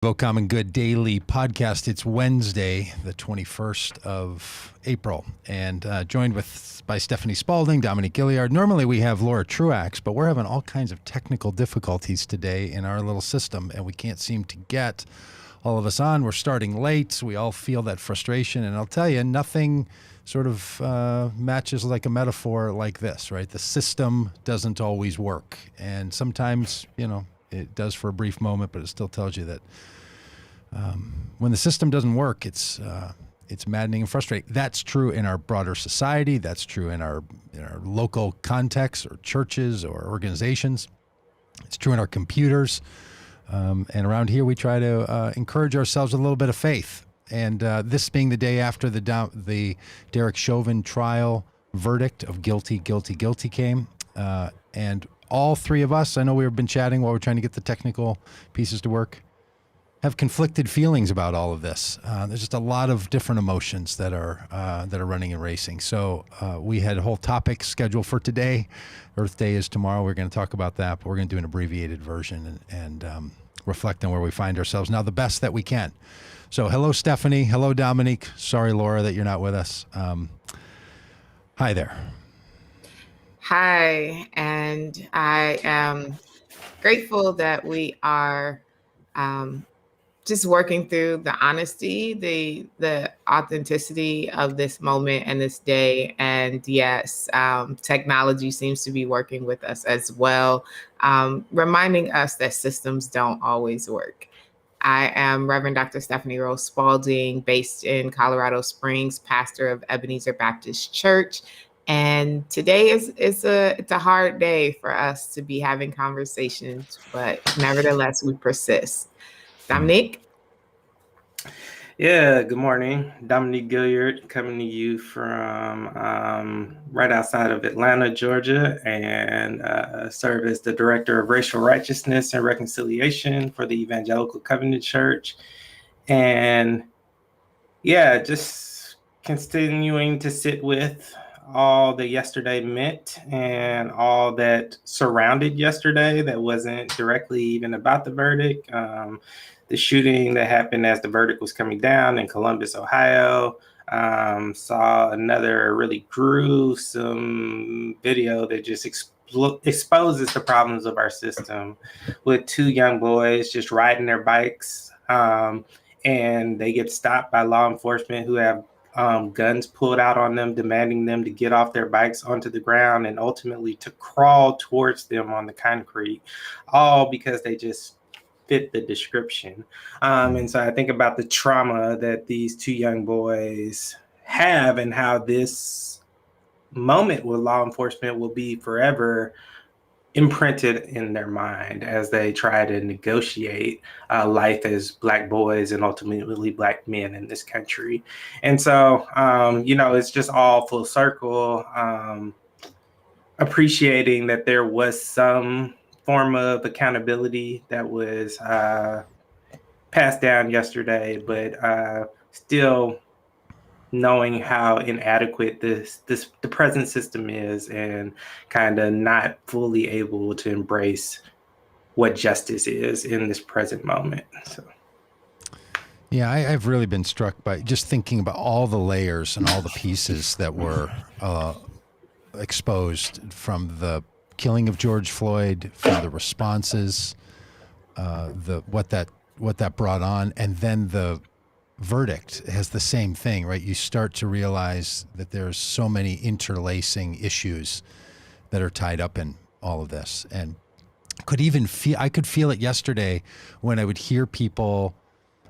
Common Good Daily Podcast. It's Wednesday, the 21st of April, and joined by Stephanie Spaulding, Dominique Gilliard. Normally we have Laura Truax, but we're having all kinds of technical difficulties today in our little system, and we can't seem to get all of us on. We're starting late, so we all feel that frustration, and I'll tell you, nothing sort of matches like a metaphor like this, right? The system doesn't always work, and sometimes, it does for a brief moment, but it still tells you that when the system doesn't work, it's maddening and frustrating. That's true in our broader society. That's true in our local contexts or churches or organizations. It's true in our computers. And around here, we try to encourage ourselves with a little bit of faith. And this being the day after the Derek Chauvin trial verdict of guilty came, and all three of us, I know we've been chatting while we're trying to get the technical pieces to work, have conflicted feelings about all of this. There's just a lot of different emotions that are running and racing. So we had a whole topic scheduled for today. Earth Day is tomorrow. We're going to talk about that, but we're going to do an abbreviated version and reflect on where we find ourselves now the best that we can. So hello, Stephanie. Hello, Dominique. Sorry, Laura, that you're not with us. Hi there. Hi, and I am grateful that we are just working through the honesty, the authenticity of this moment and this day. And yes, technology seems to be working with us as well, reminding us that systems don't always work. I am Reverend Dr. Stephanie Rose Spaulding, based in Colorado Springs, pastor of Ebenezer Baptist Church. And today it's a hard day for us to be having conversations, but nevertheless, we persist. Dominique? Yeah, good morning. Dominique Gilliard coming to you from right outside of Atlanta, Georgia, and serve as the Director of Racial Righteousness and Reconciliation for the Evangelical Covenant Church. And yeah, just continuing to sit with all that yesterday meant and all that surrounded yesterday that wasn't directly even about the verdict. The shooting that happened as the verdict was coming down in Columbus, Ohio. Saw another really gruesome video that just exposes the problems of our system with two young boys just riding their bikes, and they get stopped by law enforcement who have guns pulled out on them, demanding them to get off their bikes onto the ground and ultimately to crawl towards them on the concrete, all because they just fit the description. And so I think about the trauma that these two young boys have and how this moment with law enforcement will be forever imprinted in their mind as they try to negotiate life as Black boys and ultimately Black men in this country. And so, it's just all full circle, appreciating that there was some form of accountability that was passed down yesterday, but still knowing how inadequate the present system is and kind of not fully able to embrace what justice is in this present moment. So. Yeah, I've really been struck by just thinking about all the layers and all the pieces that were exposed from the killing of George Floyd, from the responses, what that brought on, and then the verdict has the same thing, right? You start to realize that there's so many interlacing issues that are tied up in all of this, and I could feel it yesterday when I would hear people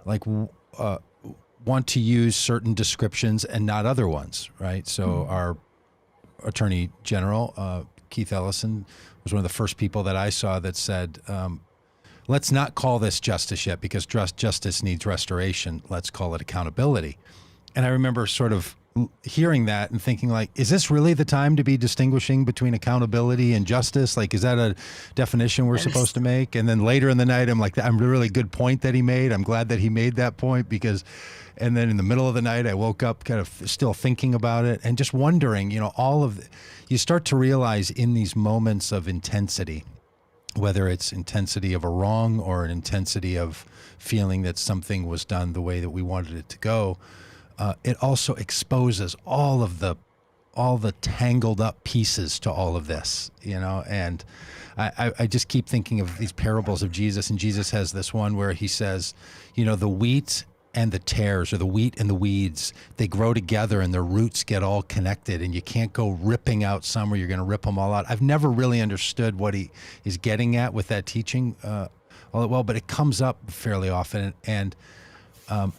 like want to use certain descriptions and not other ones, right? So our Attorney General, Keith Ellison, was one of the first people that I saw that said, let's not call this justice yet because justice needs restoration. Let's call it accountability. And I remember sort of hearing that and thinking like, is this really the time to be distinguishing between accountability and justice? Like, is that a definition we're supposed to make? And then later in the night, I'm like, I'm a really good point that he made. I'm glad that he made that point and then in the middle of the night, I woke up kind of still thinking about it and just wondering, you start to realize in these moments of intensity, whether it's intensity of a wrong or an intensity of feeling that something was done the way that we wanted it to go, it also exposes all the tangled up pieces to all of this, and I just keep thinking of these parables of Jesus, and Jesus has this one where he says, the wheat and the tares, or the wheat and the weeds, they grow together and their roots get all connected, and you can't go ripping out some or you're going to rip them all out. I've never really understood what he is getting at with that teaching all that well, but it comes up fairly often, and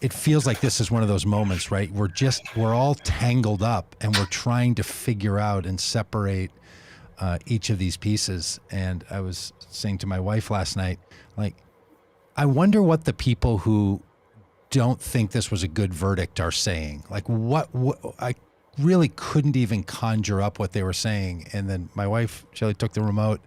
it feels like this is one of those moments, right? We're all tangled up and we're trying to figure out and separate each of these pieces. And I was saying to my wife last night, like, I wonder what the people who don't think this was a good verdict are saying. Like, what I really couldn't even conjure up what they were saying. And then my wife, Shelley, took the remote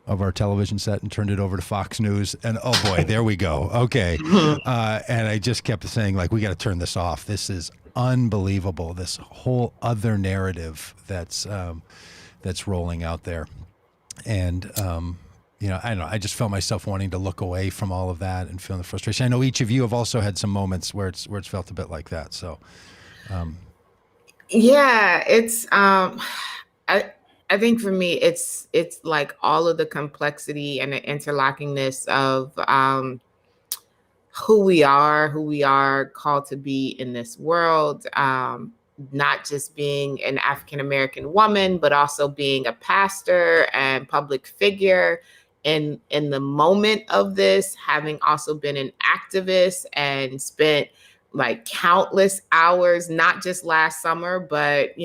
of our television set and turned it over to Fox News, and oh boy, there we go. Okay. And I just kept saying, like, we got to turn this off. This is unbelievable. This whole other narrative that's rolling out there. And, I don't know, I just felt myself wanting to look away from all of that and feeling the frustration. I know each of you have also had some moments where it's felt a bit like that. So, yeah, it's, I think for me, it's like all of the complexity and the interlockingness of who we are called to be in this world, not just being an African-American woman, but also being a pastor and public figure in the moment of this, having also been an activist and spent like countless hours, not just last summer, but,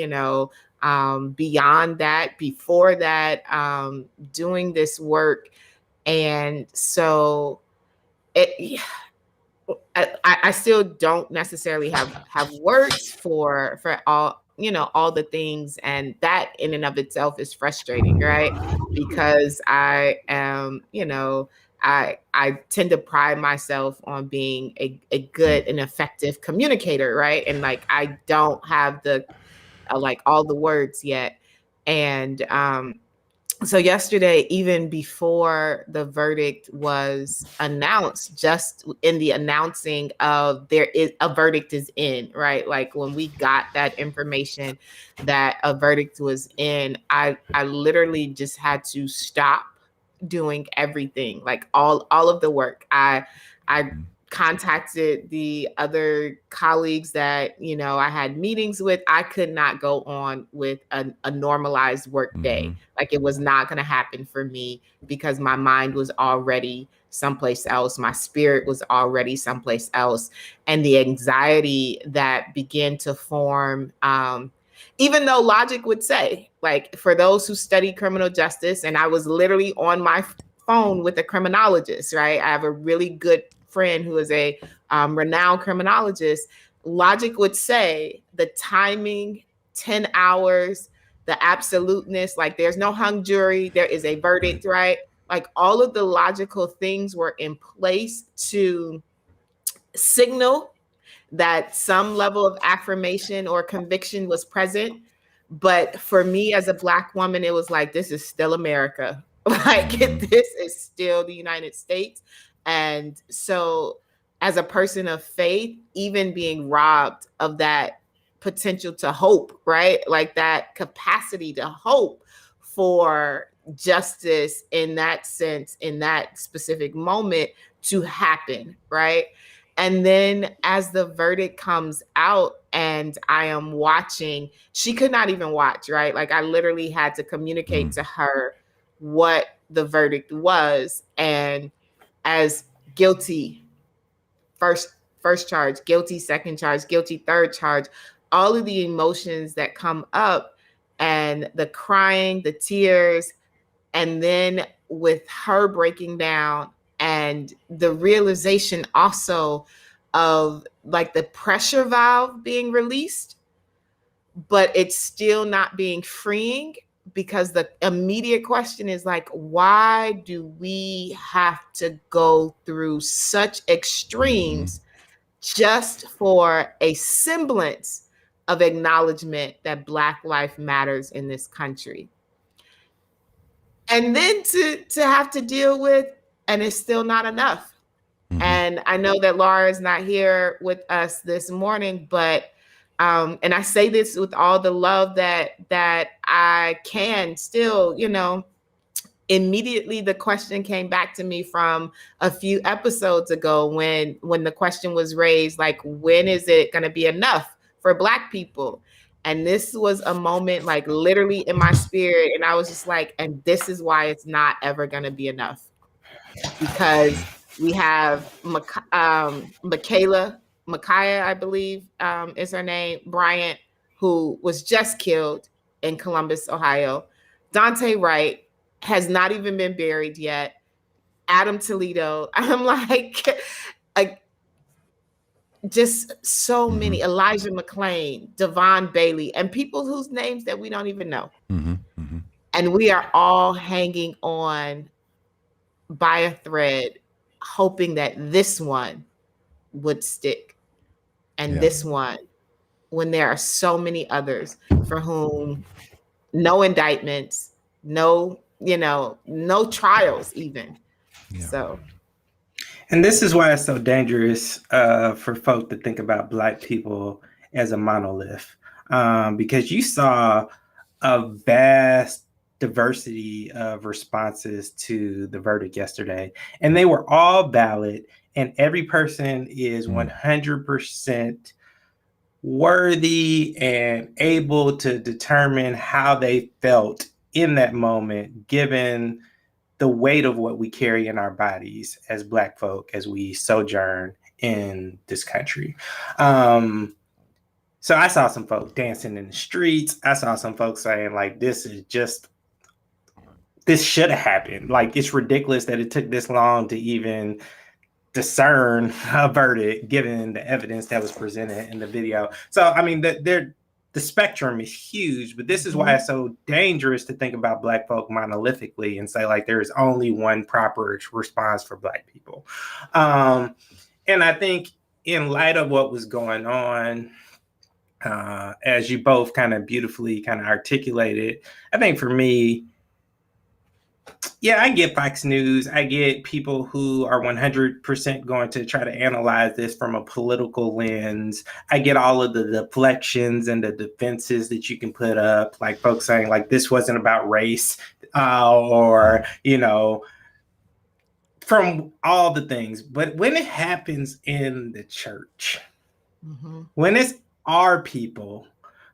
beyond that, before that, doing this work. And so I still don't necessarily have words for all, all the things. And that in and of itself is frustrating, right? Because I am, I tend to pride myself on being a good and effective communicator, right? And like, I don't have like all the words yet. And so yesterday, even before the verdict was announced, just in the announcing of a verdict is in, right? Like when we got that information that a verdict was in, I literally just had to stop doing everything, like all of the work. I contacted the other colleagues that, I had meetings with. I could not go on with a normalized work day. Like it was not going to happen for me because my mind was already someplace else. My spirit was already someplace else. And the anxiety that began to form, even though logic would say, like, for those who study criminal justice, and I was literally on my phone with a criminologist, right? I have a really good friend who is a renowned criminologist. Logic would say the timing, 10 hours, the absoluteness, like there's no hung jury, there is a verdict, right? Like all of the logical things were in place to signal that some level of affirmation or conviction was present. But for me as a Black woman, it was like, this is still America. Like this is still the United States. And so as a person of faith, even being robbed of that potential to hope, right? Like that capacity to hope for justice in that sense, in that specific moment to happen, right? And then as the verdict comes out and I am watching, she could not even watch, right? Like I literally had to communicate to her what the verdict was. And as guilty, first charge, guilty, second charge, guilty, third charge, all of the emotions that come up and the crying, the tears, and then with her breaking down and the realization also of like the pressure valve being released, but it's still not being freeing, because the immediate question is like, why do we have to go through such extremes just for a semblance of acknowledgement that Black life matters in this country? And then to have to deal with, and it's still not enough. And I know that Laura is not here with us this morning, but and I say this with all the love that I can still, immediately the question came back to me from a few episodes ago when the question was raised, like, when is it going to be enough for Black people? And this was a moment like literally in my spirit. And I was just like, and this is why it's not ever going to be enough, because we have Micaiah, I believe is her name, Bryant, who was just killed in Columbus, Ohio. Dante Wright has not even been buried yet. Adam Toledo. I'm like just so many. Elijah McClain, Devon Bailey, and people whose names that we don't even know. And we are all hanging on by a thread, hoping that this one would stick. And this one, when there are so many others for whom no indictments, no trials even. So. And this is why it's so dangerous for folk to think about Black people as a monolith, because you saw a vast diversity of responses to the verdict yesterday, and they were all valid, and every person is 100% worthy and able to determine how they felt in that moment, given the weight of what we carry in our bodies as Black folk as we sojourn in this country. So I saw some folks dancing in the streets. I saw some folks saying, like, this should have happened. Like, it's ridiculous that it took this long to even discern a verdict given the evidence that was presented in the video. So, I mean, the spectrum is huge, but this is why it's so dangerous to think about Black folk monolithically and say, like, there is only one proper response for Black people. And I think in light of what was going on, as you both kind of beautifully kind of articulated, I think for me, yeah, I get Fox News. I get people who are 100% going to try to analyze this from a political lens. I get all of the deflections and the defenses that you can put up, like folks saying, like, this wasn't about race, or, from all the things. But when it happens in the church, when it's our people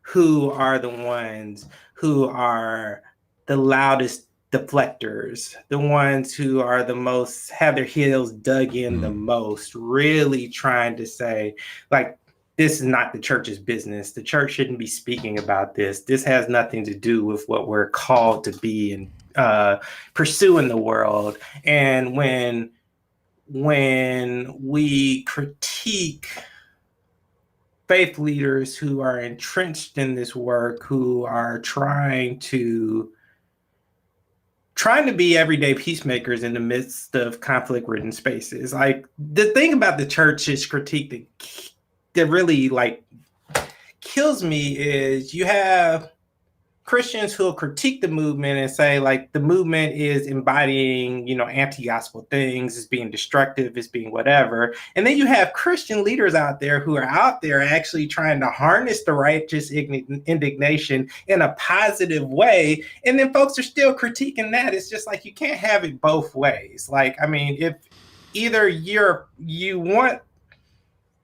who are the ones who are the loudest deflectors, the ones who are the most, have their heels dug in the most, really trying to say, like, this is not the church's business. The church shouldn't be speaking about this. This has nothing to do with what we're called to be and pursue in the world. And when we critique faith leaders who are entrenched in this work, who are trying to be everyday peacemakers in the midst of conflict-ridden spaces. Like, the thing about the church's critique that really, like, kills me is you have Christians who will critique the movement and say, like, the movement is embodying, anti-gospel things, is being destructive, is being whatever. And then you have Christian leaders out there who are out there actually trying to harness the righteous indignation in a positive way. And then folks are still critiquing that. It's just like, you can't have it both ways. Like, I mean, if either you want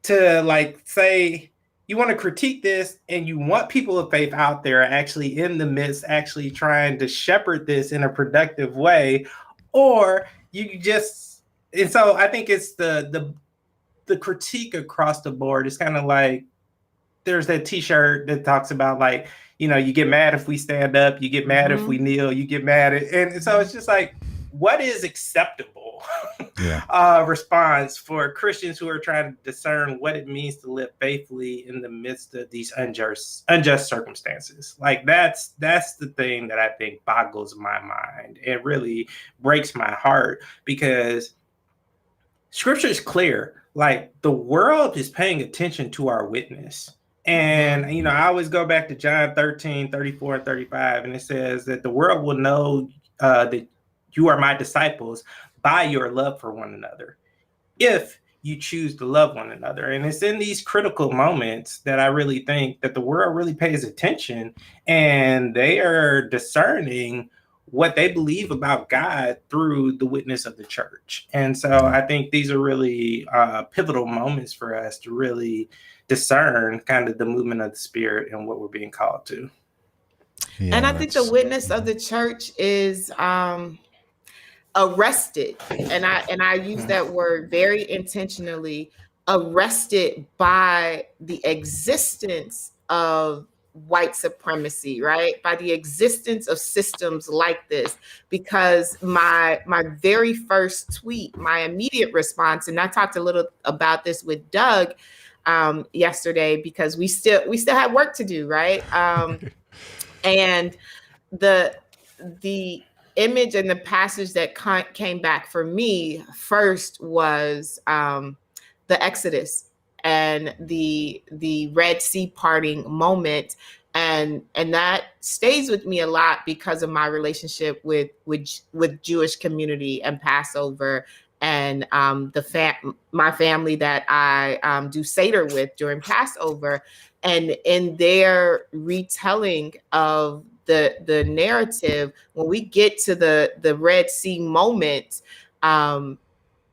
to, like, say, you want to critique this and you want people of faith out there actually in the midst, actually trying to shepherd this in a productive way, or you just, and so I think it's the critique across the board. It's kind of like, there's that t-shirt that talks about, like, you get mad if we stand up, you get mad if we kneel, you get mad. And so it's just like, what is acceptable response for Christians who are trying to discern what it means to live faithfully in the midst of these unjust circumstances? Like, that's the thing that I think boggles my mind and really breaks my heart, because Scripture is clear. Like, the world is paying attention to our witness. And, I always go back to John 13, 34, and 35, and it says that the world will know that you are my disciples by your love for one another. if you choose to love one another. And it's in these critical moments that I really think that the world really pays attention, and they are discerning what they believe about God through the witness of the church. And so I think these are really pivotal moments for us to really discern kind of the movement of the Spirit and what we're being called to. Yeah, and I think the witness of the church is arrested, and I use that word very intentionally, arrested by the existence of white supremacy, right? By the existence of systems like this. Because my very first tweet, my immediate response, and I talked a little about this with Doug yesterday, because we still have work to do, right? And the image and the passage that came back for me first was the Exodus and the Red Sea parting moment, and that stays with me a lot because of my relationship with Jewish community and Passover, and my family that I do Seder with during Passover, and in their retelling of the narrative, when we get to the Red Sea moment,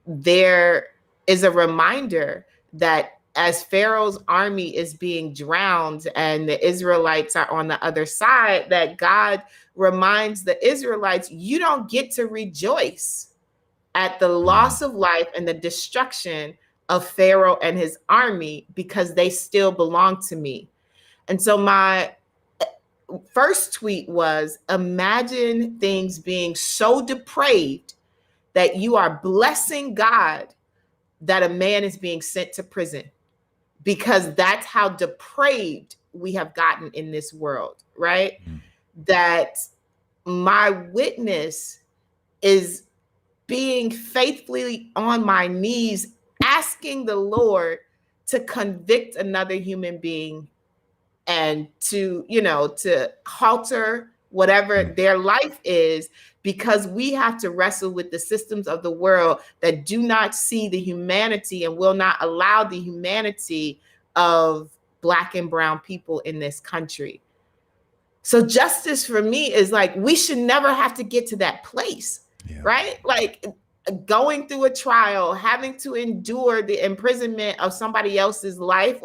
there is a reminder that as Pharaoh's army is being drowned and the Israelites are on the other side, that God reminds the Israelites, you don't get to rejoice at the loss of life and the destruction of Pharaoh and his army, because they still belong to me. And so my first tweet was, imagine things being so depraved that you are blessing God that a man is being sent to prison, because that's how depraved we have gotten in this world, right? That my witness is being faithfully on my knees, asking the Lord to convict another human being and to halter whatever their life is, because we have to wrestle with the systems of the world that do not see the humanity and will not allow the humanity of Black and brown people in this country. So justice for me is like, we should never have to get to that place, right? Like going through a trial, having to endure the imprisonment of somebody else's life,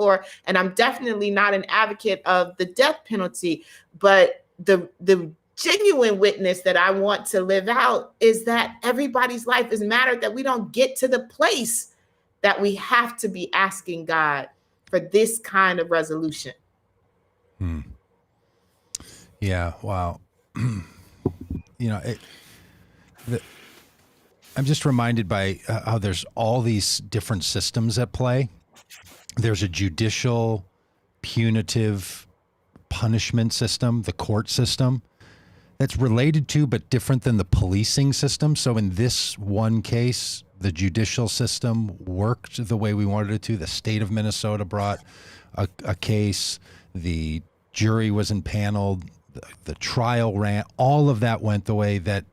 and I'm definitely not an advocate of the death penalty, but the genuine witness that I want to live out is that everybody's life is mattered, that we don't get to the place that we have to be asking God for this kind of resolution. Yeah. Wow. I'm just reminded by how there's all these different systems at play. There's a judicial, punitive punishment system, the court system, that's related to but different than the policing system. So in this one case, the judicial system worked the way we wanted it to. The state of Minnesota brought a case. The jury was impaneled. The trial ran. All of that went the way that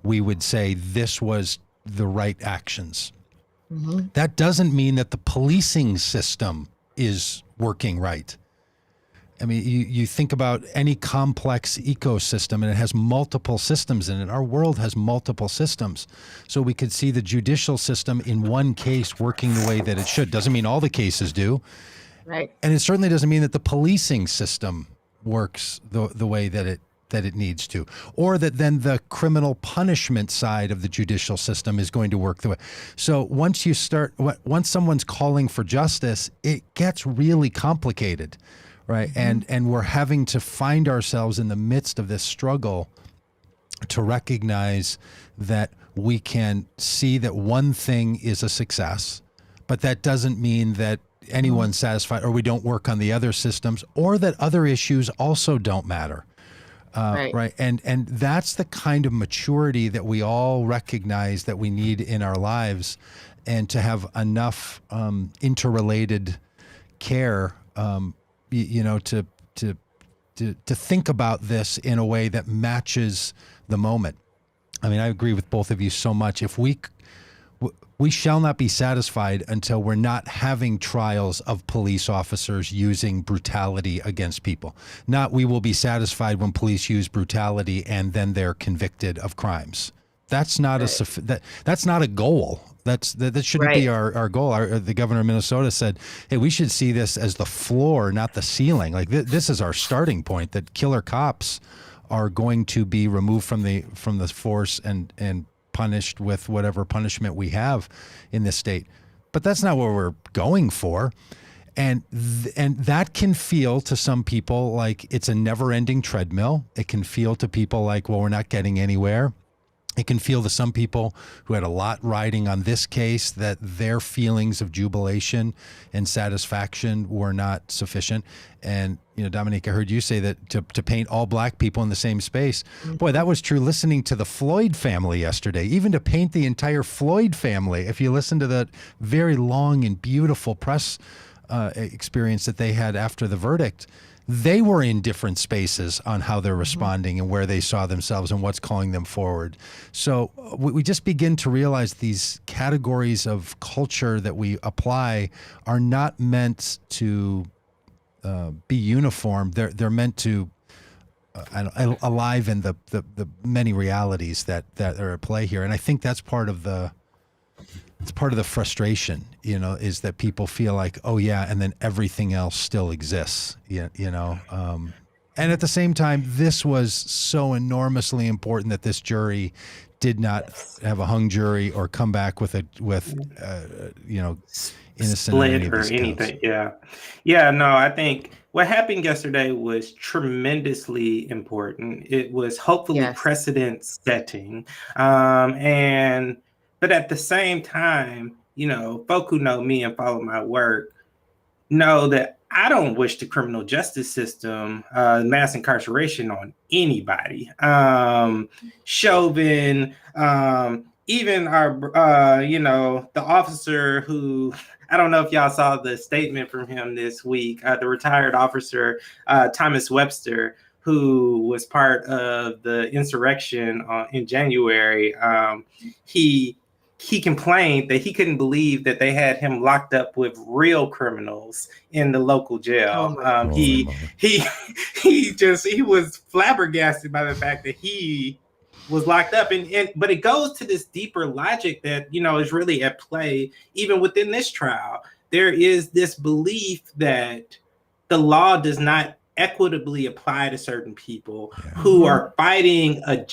we would say this was the right actions. That doesn't mean that the policing system is working right. I mean, you think about any complex ecosystem and it has multiple systems in it. Our world has multiple systems. So we could see the judicial system in one case working the way that it should. Doesn't mean all the cases do. Right. And it certainly doesn't mean that the policing system works the way that it needs to, or that then the criminal punishment side of the judicial system is going to work the way. So once someone's calling for justice, it gets really complicated, right? And we're having to find ourselves in the midst of this struggle to recognize that we can see that one thing is a success, but that doesn't mean that anyone's satisfied, or we don't work on the other systems, or that other issues also don't matter. Right. And that's the kind of maturity that we all recognize that we need in our lives, and to have enough interrelated care, to think about this in a way that matches the moment. I mean, I agree with both of you so much. If we we shall not be satisfied until we're not having trials of police officers using brutality against people. Not we will be satisfied when police use brutality and then they're convicted of crimes. That's not that's not a goal. That shouldn't be our goal. The governor of Minnesota said, "Hey, we should see this as the floor, not the ceiling. Like this is our starting point. That killer cops are going to be removed from the force and punished with whatever punishment we have in this state." But that's not what we're going for. And that can feel to some people like it's a never-ending treadmill. It can feel to people like, well, we're not getting anywhere. It can feel to some people who had a lot riding on this case that their feelings of jubilation and satisfaction were not sufficient. And, Dominique, I heard you say that to paint all black people in the same space. Boy, that was true listening to the Floyd family yesterday, even to paint the entire Floyd family. If you listen to that very long and beautiful press experience that they had after the verdict, they were in different spaces on how they're responding and where they saw themselves and what's calling them forward. So we just begin to realize these categories of culture that we apply are not meant to be uniform. They're meant to alive in the many realities that are at play here. And I think that's part of the frustration, is that people feel like, oh yeah, and then everything else still exists, and at the same time, this was so enormously important that this jury did not have a hung jury or come back with innocent split or anything. No, I think what happened yesterday was tremendously important. It was hopefully precedent setting, but at the same time, folk who know me and follow my work know that I don't wish the criminal justice system mass incarceration on anybody. Chauvin, even our, the officer who, I don't know if y'all saw the statement from him this week, the retired officer, Thomas Webster, who was part of the insurrection in January. He complained that he couldn't believe that they had him locked up with real criminals in the local jail. He was flabbergasted by the fact that he was locked up. But it goes to this deeper logic that, is really at play even within this trial. There is this belief that the law does not equitably apply to certain people who are fighting a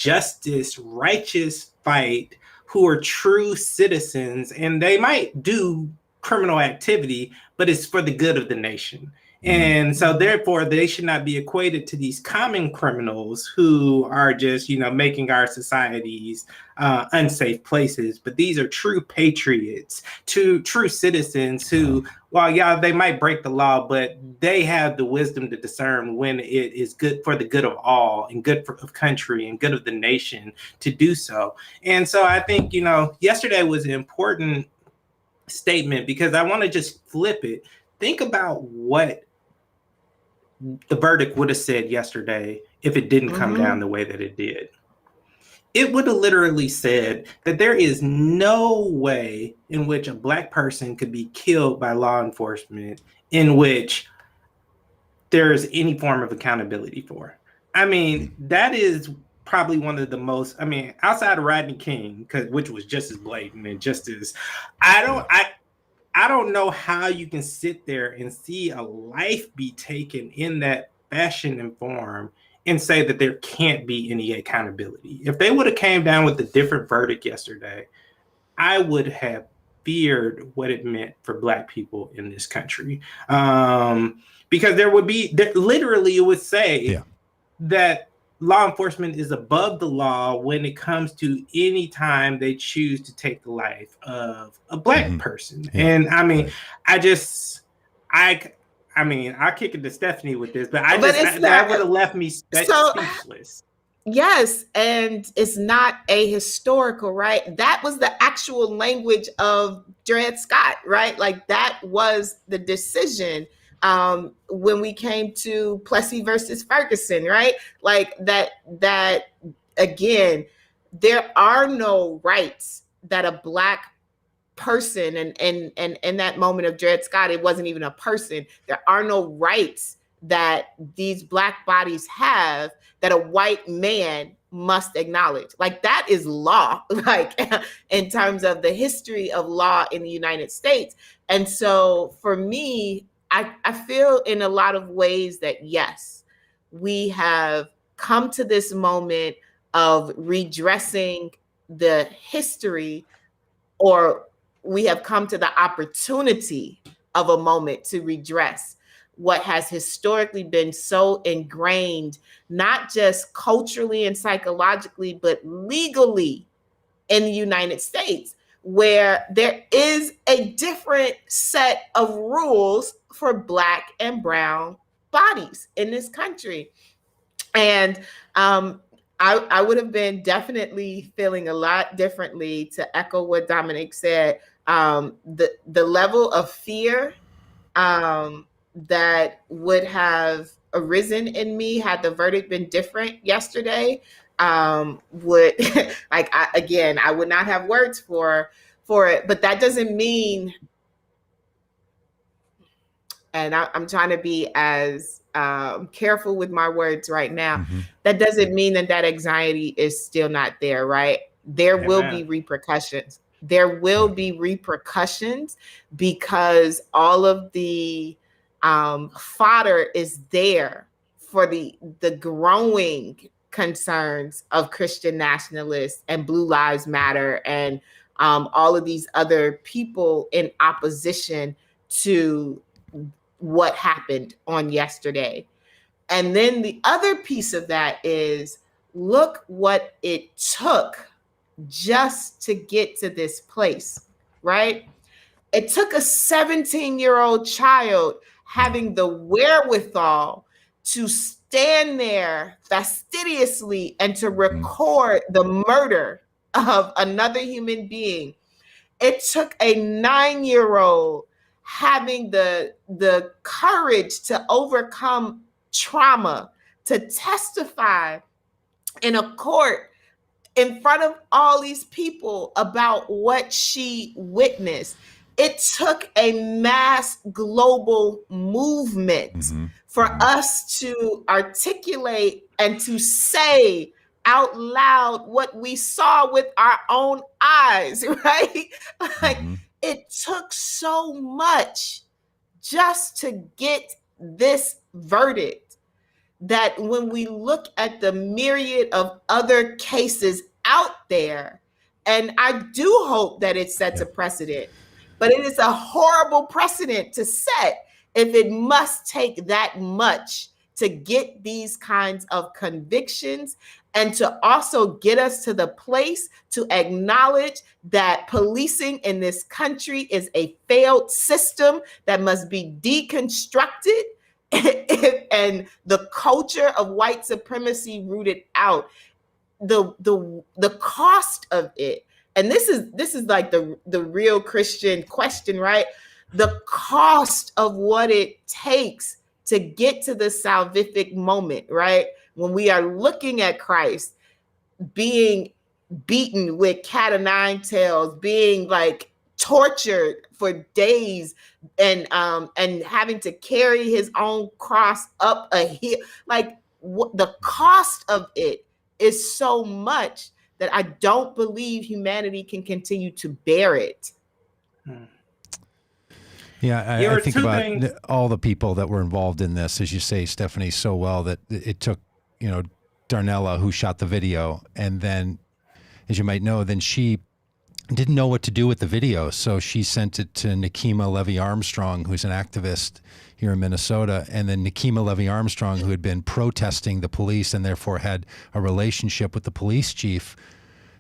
righteous fight, who are true citizens, and they might do criminal activity, but it's for the good of the nation. And so therefore they should not be equated to these common criminals who are just, making our societies unsafe places. But these are true patriots, true citizens who, while they might break the law, but they have the wisdom to discern when it is good for the good of all and good of country and good of the nation to do so. And so I think, yesterday was an important statement because I want to just flip it. Think about what the verdict would have said yesterday if it didn't come down the way that it did. It would have literally said that there is no way in which a black person could be killed by law enforcement in which there's any form of accountability for. I mean, that is probably one of the most, outside of Rodney King, which was just as blatant and just as, I don't know how you can sit there and see a life be taken in that fashion and form and say that there can't be any accountability. If they would have came down with a different verdict yesterday, I would have feared what it meant for Black people in this country. Because literally it would say that law enforcement is above the law when it comes to any time they choose to take the life of a Black person. And I'll kick it to Stephanie with this, but that would have left me speechless. Yes, and it's not a historical, right? That was the actual language of Dred Scott, right? Like that was the decision when we came to Plessy versus Ferguson, right? Like that again, there are no rights that a Black person, and in that moment of Dred Scott, it wasn't even a person. There are no rights that these Black bodies have that a white man must acknowledge. Like, that is law, like in terms of the history of law in the United States. And so for me, I feel in a lot of ways that, yes, we have come to this moment of redressing the history, or we have come to the opportunity of a moment to redress what has historically been so ingrained, not just culturally and psychologically, but legally in the United States, where there is a different set of rules for Black and brown bodies in this country. And I would have been definitely feeling a lot differently, to echo what Dominic said. The level of fear that would have arisen in me had the verdict been different yesterday would I would not have words for it. But that doesn't mean, and I'm trying to be as careful with my words right now. Mm-hmm. That doesn't mean that anxiety is still not there, right? There Amen. Will be repercussions. There will be repercussions, because all of the fodder is there for the growing concerns of Christian nationalists and Blue Lives Matter and all of these other people in opposition to what happened on yesterday. And then the other piece of that is, look what it took just to get to this place, right? It took a 17-year-old child having the wherewithal to stand there fastidiously and to record the murder of another human being. It took a 9-year-old having the courage to overcome trauma, to testify in a court in front of all these people about what she witnessed. It took a mass global movement for us to articulate and to say out loud what we saw with our own eyes, right? Like, it took so much just to get this verdict, that when we look at the myriad of other cases out there, and I do hope that it sets a precedent, but it is a horrible precedent to set if it must take that much to get these kinds of convictions, and to also get us to the place to acknowledge that policing in this country is a failed system that must be deconstructed and the culture of white supremacy rooted out. The cost of it, and this is like the real Christian question, right? The cost of what it takes to get to the salvific moment, right? When we are looking at Christ being beaten with cat o' nine tails, being like tortured for days, and having to carry his own cross up a hill, like the cost of it is so much that I don't believe humanity can continue to bear it. Yeah, I think about all the people that were involved in this, as you say, Stephanie, so well, that it took, Darnella, who shot the video, and then, as you might know, then she didn't know what to do with the video, so she sent it to Nikema Levy Armstrong, who's an activist here in Minnesota, and then Nikema Levy Armstrong, who had been protesting the police and therefore had a relationship with the police chief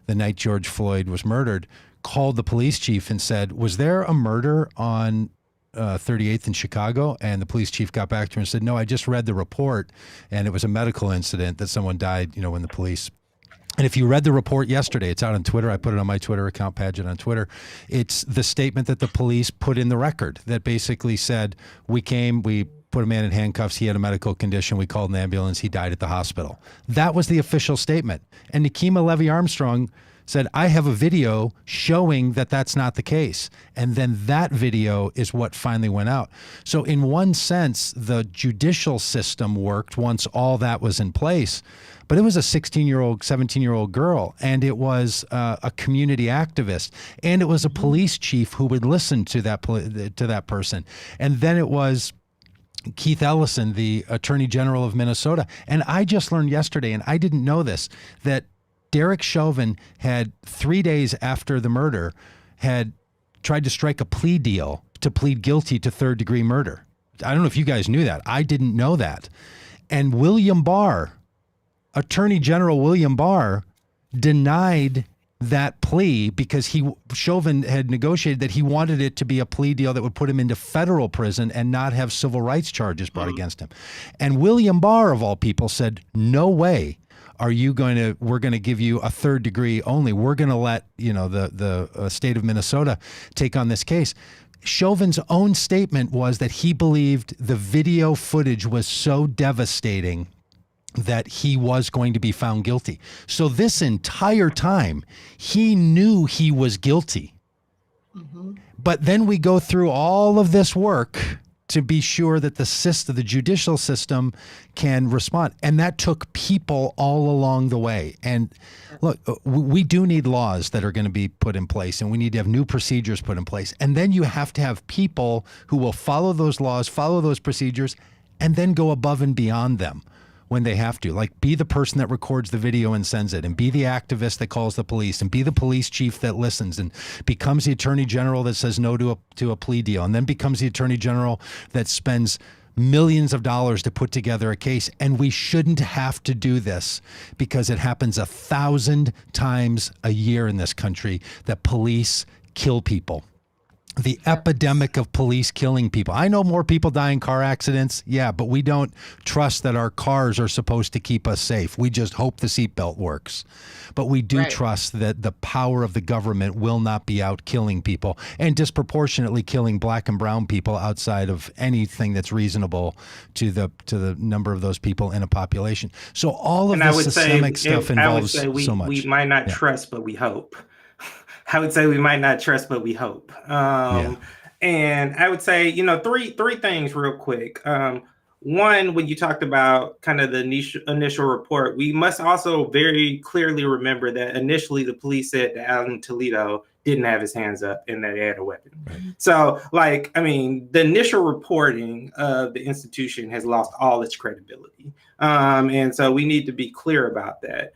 the night George Floyd was murdered, called the police chief and said, was there a murder on 38th in Chicago? And the police chief got back to her and said, no, I just read the report, and it was a medical incident that someone died, when the police. And if you read the report yesterday, it's out on Twitter. I put it on my Twitter account, Paget on Twitter. It's the statement that the police put in the record that basically said, we put a man in handcuffs. He had a medical condition. We called an ambulance. He died at the hospital. That was the official statement. And Nikema Levy Armstrong said, I have a video showing that that's not the case. And then that video is what finally went out. So in one sense, the judicial system worked once all that was in place. But it was a 16-year-old, 17-year-old girl, and it was a community activist, and it was a police chief who would listen to that person. And then it was Keith Ellison, the Attorney General of Minnesota. And I just learned yesterday, and I didn't know this, that Derek Chauvin had 3 days after the murder had tried to strike a plea deal to plead guilty to third-degree murder. I don't know if you guys knew that. I didn't know that. And William Barr, Attorney General William Barr, denied that plea because Chauvin had negotiated that he wanted it to be a plea deal that would put him into federal prison and not have civil rights charges brought against him. And William Barr, of all people, said, no way we're going to give you a third degree only. We're going to let, the state of Minnesota take on this case. Chauvin's own statement was that he believed the video footage was so devastating that he was going to be found guilty. So this entire time, he knew he was guilty. Mm-hmm. But then we go through all of this work to be sure that the judicial system can respond. And that took people all along the way. And look, we do need laws that are going to be put in place, and we need to have new procedures put in place. And then you have to have people who will follow those laws, follow those procedures, and then go above and beyond them when they have to, like be the person that records the video and sends it, and be the activist that calls the police, and be the police chief that listens, and becomes the attorney general that says no to a plea deal, and then becomes the attorney general that spends millions of dollars to put together a case. And we shouldn't have to do this because it happens 1,000 times a year in this country that police kill people. The epidemic of police killing people. I know more people die in car accidents, yeah, but we don't trust that our cars are supposed to keep us safe. We just hope the seatbelt works. But we do trust that the power of the government will not be out killing people and disproportionately killing black and brown people outside of anything that's reasonable to the number of those people in a population. So all of this systemic stuff involves so much. We might not trust, but we hope. I would say we might not trust, but we hope. And I would say, three things real quick. One, when you talked about kind of the initial report, we must also very clearly remember that initially the police said that Alan Toledo didn't have his hands up and that he had a weapon. Right. So, the initial reporting of the institution has lost all its credibility. And so we need to be clear about that.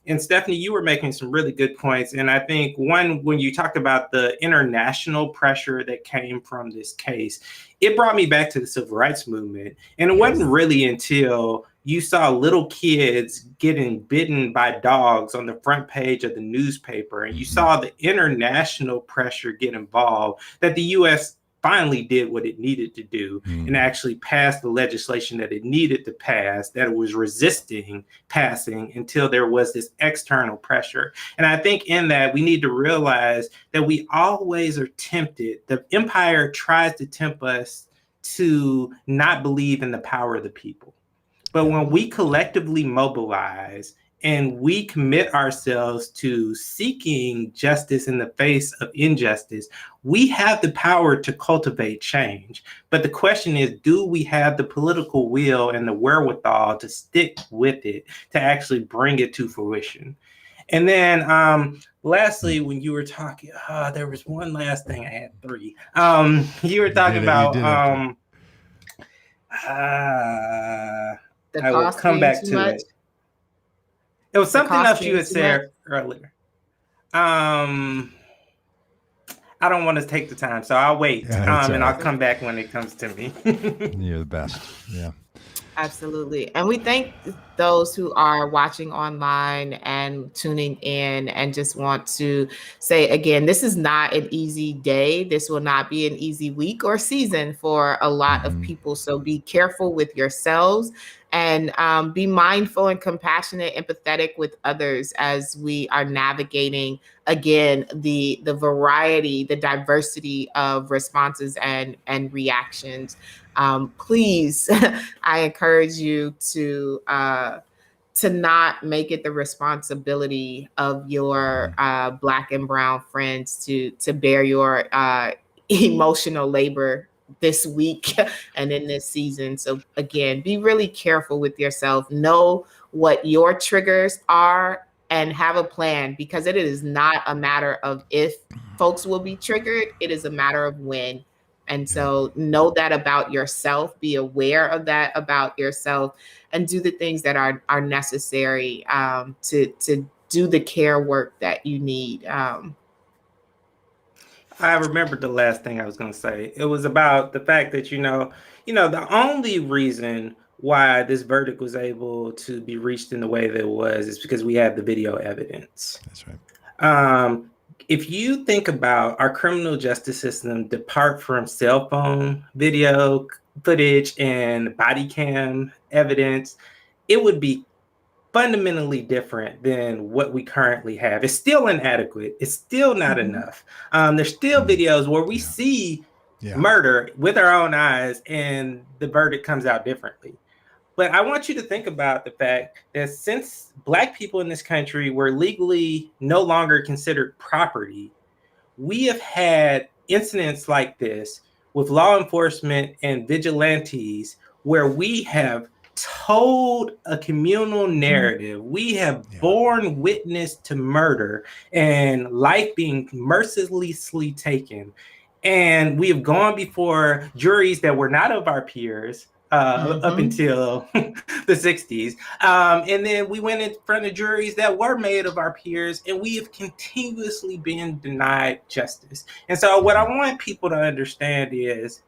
And Stephanie, you were making some really good points. And I think one, when you talked about the international pressure that came from this case, it brought me back to the civil rights movement. And it wasn't really until you saw little kids getting bitten by dogs on the front page of the newspaper, and you saw the international pressure get involved, that the U.S. finally did what it needed to do and actually passed the legislation that it needed to pass, that it was resisting passing until there was this external pressure. And I think in that, we need to realize that we always are tempted. The empire tries to tempt us to not believe in the power of the people. But when we collectively mobilize and we commit ourselves to seeking justice in the face of injustice, we have the power to cultivate change. But the question is, do we have the political will and the wherewithal to stick with it, to actually bring it to fruition? And then lastly, when you were talking, there was one last thing. I had three. You were talking about I will come back to it. It was something else you had said earlier. I don't want to take the time, so I'll wait, and I'll come back when it comes to me. You're the best. Yeah. Absolutely. And we thank those who are watching online and tuning in, and just want to say again, this is not an easy day. This will not be an easy week or season for a lot of people. So be careful with yourselves, and be mindful and compassionate, empathetic with others as we are navigating, again, the variety, the diversity of responses and reactions. Please, I encourage you to to not make it the responsibility of your Black and brown friends to bear your emotional labor this week and in this season. So again, be really careful with yourself. Know what your triggers are and have a plan, because it is not a matter of if folks will be triggered. It is a matter of when. And so know that about yourself, be aware of that about yourself, and do the things that are necessary to do the care work that you need. I remembered the last thing I was going to say. It was about the fact that, the only reason why this verdict was able to be reached in the way that it was is because we have the video evidence. That's right. If you think about our criminal justice system depart from cell phone video footage and body cam evidence, it would be fundamentally different than what we currently have. It's still inadequate. It's still not enough. There's still videos where we see murder with our own eyes and the verdict comes out differently. But I want you to think about the fact that since Black people in this country were legally no longer considered property, we have had incidents like this with law enforcement and vigilantes where we have told a communal narrative. We have borne witness to murder and life being mercilessly taken. And we have gone before juries that were not of our peers up until the 60s. And then we went in front of juries that were made of our peers, and we have continuously been denied justice. And so what I want people to understand is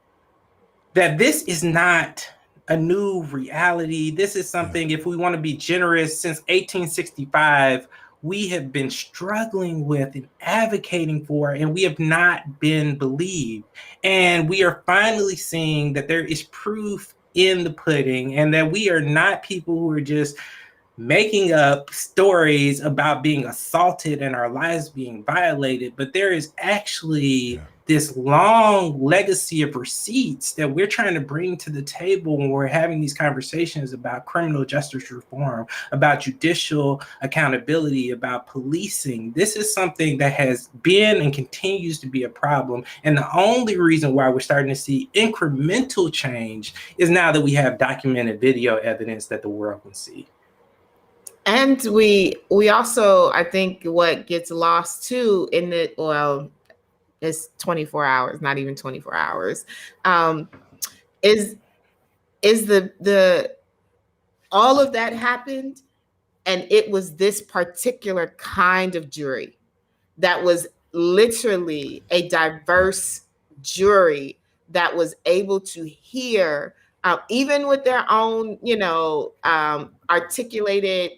that this is not a new reality. This is something, if we want to be generous, since 1865, we have been struggling with and advocating for, and we have not been believed. And we are finally seeing that there is proof in the pudding, and that we are not people who are just making up stories about being assaulted and our lives being violated, but there is actually this long legacy of receipts that we're trying to bring to the table when we're having these conversations about criminal justice reform, about judicial accountability, about policing. This is something that has been and continues to be a problem. And the only reason why we're starting to see incremental change is now that we have documented video evidence that the world can see. And we also, I think what gets lost too in the, well, it's 24 hours, not even 24 hours, is the all of that happened, and it was this particular kind of jury that was literally a diverse jury that was able to hear, even with their own, articulated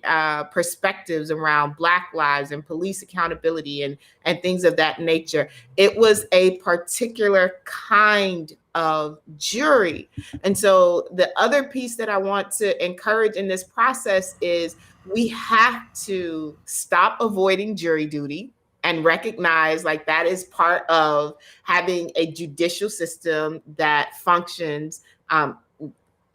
perspectives around Black lives and police accountability and things of that nature. It was a particular kind of jury. And so the other piece that I want to encourage in this process is we have to stop avoiding jury duty and recognize like that is part of having a judicial system that functions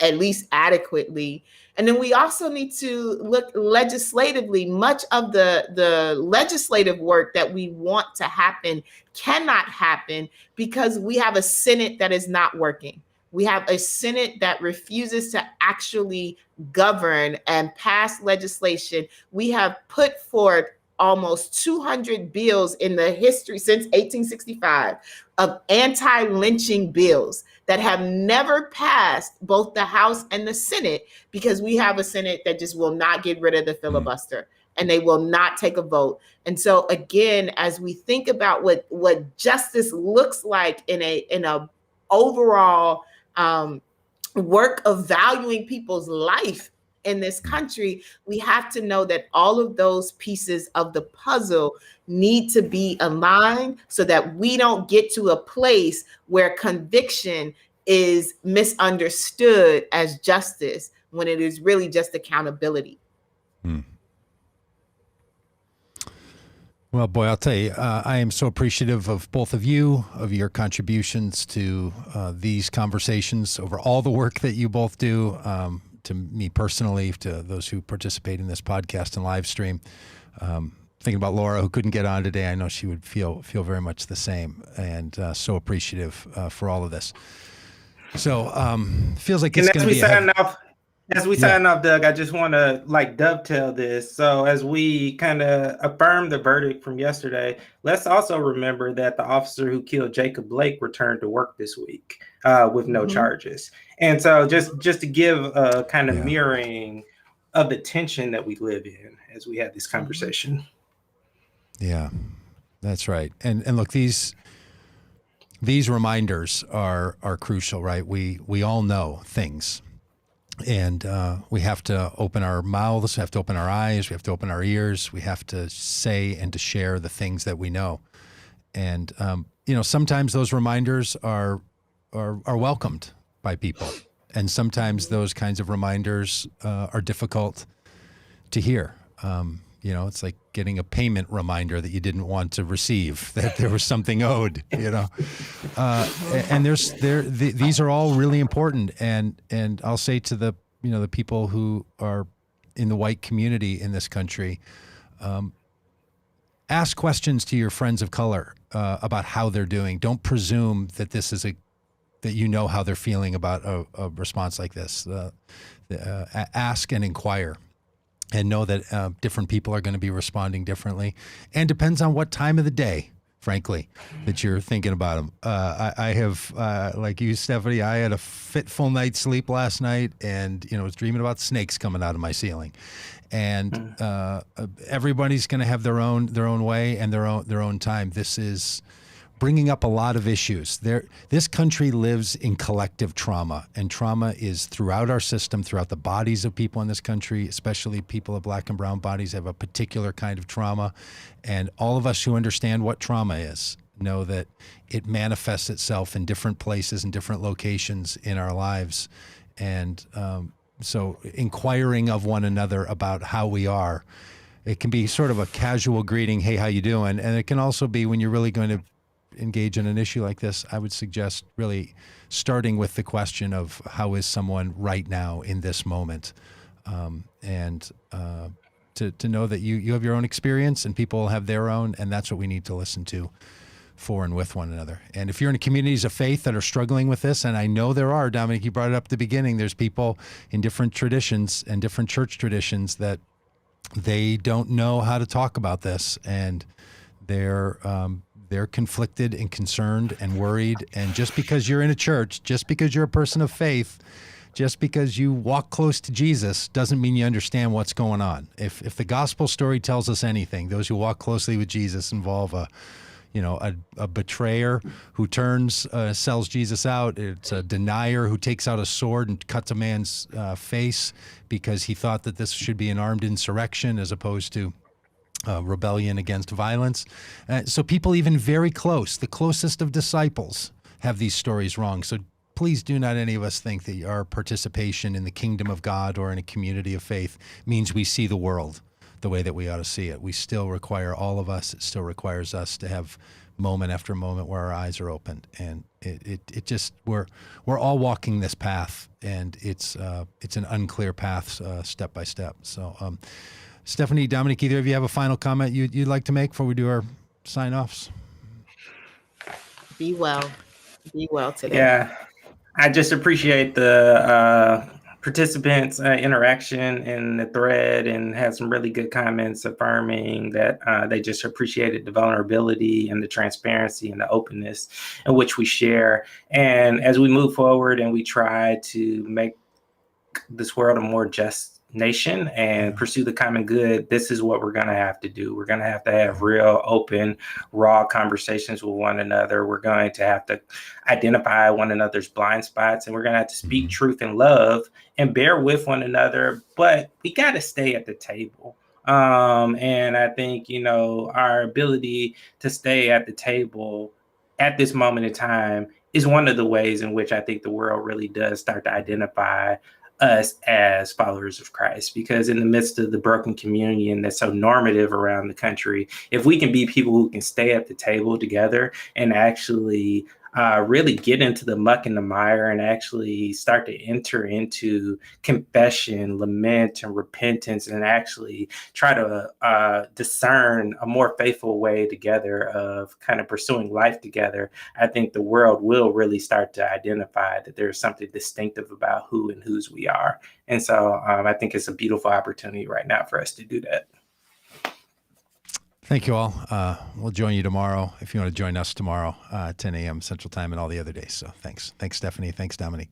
at least adequately. And then we also need to look legislatively. Much of the legislative work that we want to happen cannot happen because we have a Senate that is not working. We have a Senate that refuses to actually govern and pass legislation. We have put forth almost 200 bills in the history since 1865 of anti-lynching bills that have never passed both the House and the Senate, because we have a Senate that just will not get rid of the filibuster and they will not take a vote. And so again, as we think about what justice looks like in a overall work of valuing people's life in this country, we have to know that all of those pieces of the puzzle need to be aligned so that we don't get to a place where conviction is misunderstood as justice when it is really just accountability. Well, boy, I'll tell you, I am so appreciative of both of you, of your contributions to these conversations, over all the work that you both do. to me personally, to those who participate in this podcast and live stream. Thinking about Laura, who couldn't get on today, I know she would feel very much the same, and so appreciative for all of this. So feels like it's going to be As we sign off, Doug, I just want to dovetail this. So as we kind of affirm the verdict from yesterday, let's also remember that the officer who killed Jacob Blake returned to work this week with no charges. And so just to give a kind of mirroring of the tension that we live in as we have this conversation. Yeah, that's right. And look, these reminders are crucial, right? We all know things. And we have to open our mouths, we have to open our eyes, we have to open our ears, we have to say and to share the things that we know. And, sometimes those reminders are welcomed by people. And sometimes those kinds of reminders are difficult to hear. It's like getting a payment reminder that you didn't want to receive, that there was something owed, and these are all really important. And I'll say to the people who are in the white community in this country, ask questions to your friends of color about how they're doing. Don't presume that this is that you know how they're feeling about a response like this. Ask and inquire. And know that different people are going to be responding differently, and depends on what time of the day, frankly, that you're thinking about them. I have, like you, Stephanie, I had a fitful night's sleep last night, and was dreaming about snakes coming out of my ceiling. And everybody's going to have their own way and their own time. This is bringing up a lot of issues. This country lives in collective trauma, and trauma is throughout our system, throughout the bodies of people in this country, especially people of Black and brown bodies have a particular kind of trauma. And all of us who understand what trauma is know that it manifests itself in different places and different locations in our lives. And so inquiring of one another about how we are, it can be sort of a casual greeting, hey, how you doing? And it can also be, when you're really going to engage in an issue like this, I would suggest really starting with the question of how is someone right now in this moment, and to know that you have your own experience and people have their own, and that's what we need to listen to for and with one another. And if you're in communities of faith that are struggling with this, and I know there are, Dominic, you brought it up at the beginning, there's people in different traditions and different church traditions that they don't know how to talk about this, and they're conflicted and concerned and worried. And just because you're in a church, just because you're a person of faith, just because you walk close to Jesus doesn't mean you understand what's going on. If the gospel story tells us anything, those who walk closely with Jesus involve a betrayer who sells Jesus out. It's a denier who takes out a sword and cuts a man's face because he thought that this should be an armed insurrection as opposed to rebellion against violence. So people even very close, the closest of disciples, have these stories wrong. So please do not any of us think that our participation in the kingdom of God or in a community of faith means we see the world the way that we ought to see it. We still require, all of us, it still requires us to have moment after moment where our eyes are opened. And it just, we're all walking this path, and it's an unclear path step by step. So Stephanie, Dominic, either of you have a final comment you'd like to make before we do our sign-offs? Be well. Be well today. Yeah, I just appreciate the participants' interaction in the thread, and had some really good comments affirming that they just appreciated the vulnerability and the transparency and the openness in which we share. And as we move forward and we try to make this world a more just nation and pursue the common good, this is what we're going to have to do. We're going to have real, open, raw conversations with one another. We're going to have to identify one another's blind spots, and we're going to have to speak truth in love and bear with one another. But we got to stay at the table. And I think, our ability to stay at the table at this moment in time is one of the ways in which I think the world really does start to identify us as followers of Christ, because in the midst of the broken communion that's so normative around the country, if we can be people who can stay at the table together and actually really get into the muck and the mire and actually start to enter into confession, lament, and repentance, and actually try to discern a more faithful way together of kind of pursuing life together, I think the world will really start to identify that there's something distinctive about who and whose we are. And so I think it's a beautiful opportunity right now for us to do that. Thank you all. We'll join you tomorrow if you want to join us tomorrow, 10 a.m. Central Time and all the other days. So thanks. Thanks, Stephanie. Thanks, Dominique.